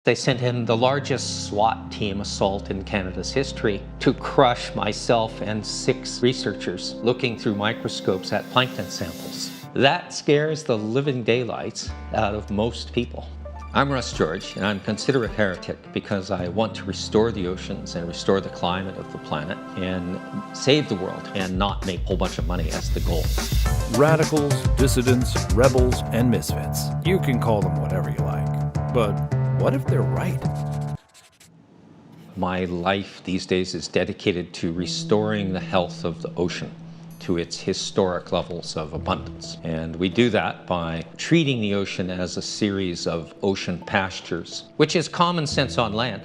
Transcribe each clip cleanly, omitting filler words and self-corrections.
They sent in the largest SWAT team assault in Canada's history to crush myself and 6 researchers looking through microscopes at plankton samples. That scares the living daylights out of most people. I'm Russ George, and I'm considered a heretic because I want to restore the oceans and restore the climate of the planet and save the world and not make a whole bunch of money as the goal. Radicals, dissidents, rebels, and misfits. You can call them whatever you like. But what if they're right? My life these days is dedicated to restoring the health of the ocean to its historic levels of abundance. And we do that by treating the ocean as a series of ocean pastures, which is common sense on land.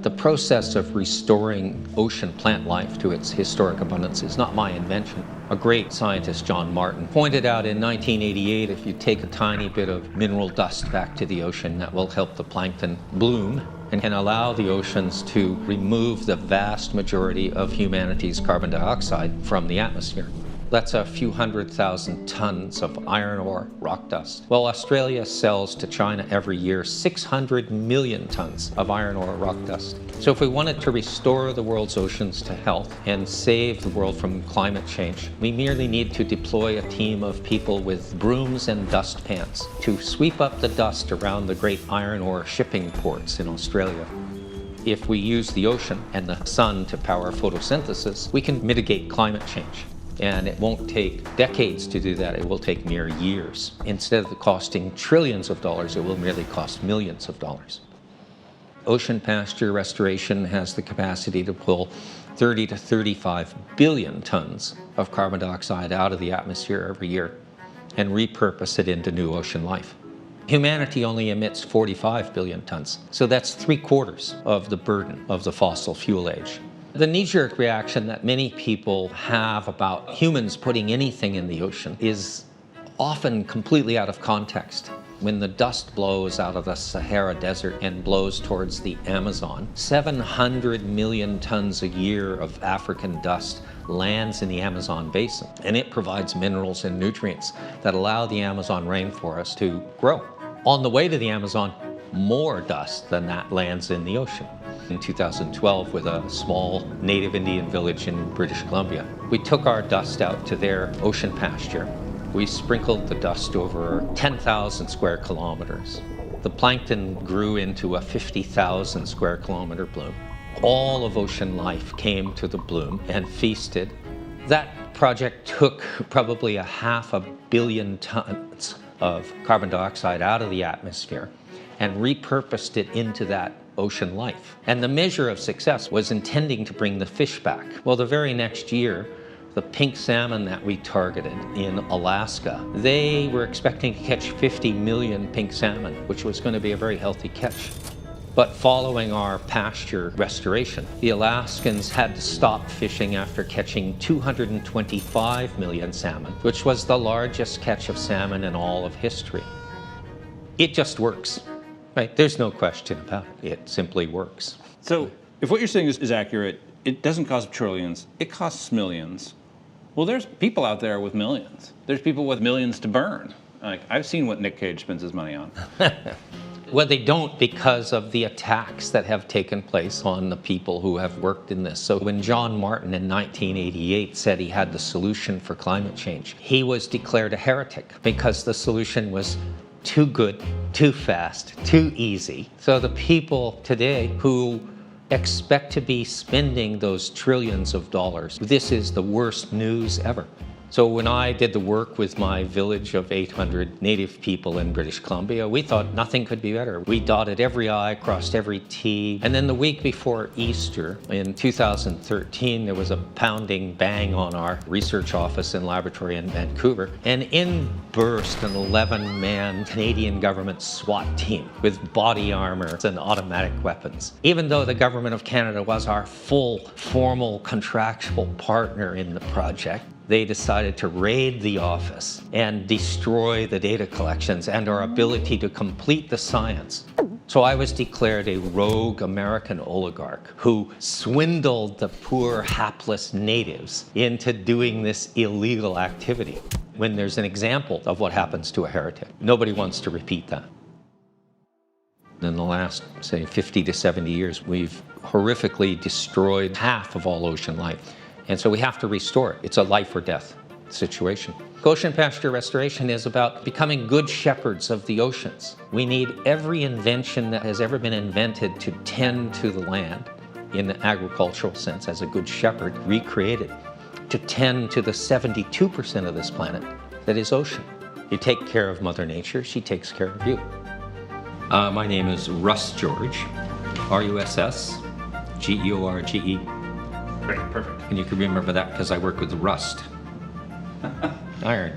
The process of restoring ocean plant life to its historic abundance is not my invention. A great scientist, John Martin, pointed out in 1988, if you take a tiny bit of mineral dust back to the ocean, that will help the plankton bloom and can allow the oceans to remove the vast majority of humanity's carbon dioxide from the atmosphere. That's a few 100,000 tons of iron ore rock dust. Well, Australia sells to China every year 600 million tons of iron ore rock dust. So if we wanted to restore the world's oceans to health and save the world from climate change, we merely need to deploy a team of people with brooms and dustpans to sweep up the dust around the great iron ore shipping ports in Australia. If we use the ocean and the sun to power photosynthesis, we can mitigate climate change. And it won't take decades to do that, it will take mere years. Instead of costing trillions of dollars, it will merely cost millions of dollars. Ocean pasture restoration has the capacity to pull 30 to 35 billion tons of carbon dioxide out of the atmosphere every year and repurpose it into new ocean life. Humanity only emits 45 billion tons, so that's 3/4 of the burden of the fossil fuel age. The knee-jerk reaction that many people have about humans putting anything in the ocean is often completely out of context. When the dust blows out of the Sahara Desert and blows towards the Amazon, 700 million tons a year of African dust lands in the Amazon basin, and it provides minerals and nutrients that allow the Amazon rainforest to grow. On the way to the Amazon, more dust than that lands in the ocean. In 2012, with a small native Indian village in British Columbia, we took our dust out to their ocean pasture. We sprinkled the dust over 10,000 square kilometers. The plankton grew into a 50,000 square kilometer bloom. All of ocean life came to the bloom and feasted. That project took probably 500 million tons of carbon dioxide out of the atmosphere and repurposed it into that ocean life. And the measure of success was intending to bring the fish back. Well, the very next year, the pink salmon that we targeted in Alaska, they were expecting to catch 50 million pink salmon, which was going to be a very healthy catch. But following our pasture restoration, the Alaskans had to stop fishing after catching 225 million salmon, which was the largest catch of salmon in all of history. It just works. Right, there's no question about it. It simply works. So if what you're saying is accurate, it doesn't cost trillions, it costs millions. Well, there's people out there with millions. There's people with millions to burn. Like, I've seen what Nick Cage spends his money on. Well, they don't because of the attacks that have taken place on the people who have worked in this. So when John Martin in 1988 said he had the solution for climate change, he was declared a heretic because the solution was too good, too fast, too easy. So the people today who expect to be spending those trillions of dollars, this is the worst news ever. So when I did the work with my village of 800 native people in British Columbia, we thought nothing could be better. We dotted every I, crossed every T. And then the week before Easter in 2013, there was a pounding bang on our research office and laboratory in Vancouver. And in burst an 11-man Canadian government SWAT team with body armor and automatic weapons. Even though the government of Canada was our full, formal, contractual partner in the project, they decided to raid the office and destroy the data collections and our ability to complete the science. So I was declared a rogue American oligarch who swindled the poor, hapless natives into doing this illegal activity. When there's an example of what happens to a heretic, nobody wants to repeat that. In the last, say, 50 to 70 years, we've horrifically destroyed half of all ocean life. And so we have to restore it. It's a life or death situation. Ocean pasture restoration is about becoming good shepherds of the oceans. We need every invention that has ever been invented to tend to the land, in the agricultural sense, as a good shepherd, recreated, to tend to the 72% of this planet that is ocean. You take care of Mother Nature, she takes care of you. My name is Russ George, R-U-S-S-G-E-O-R-G-E. Great, perfect. And you can remember that because I work with rust. Iron.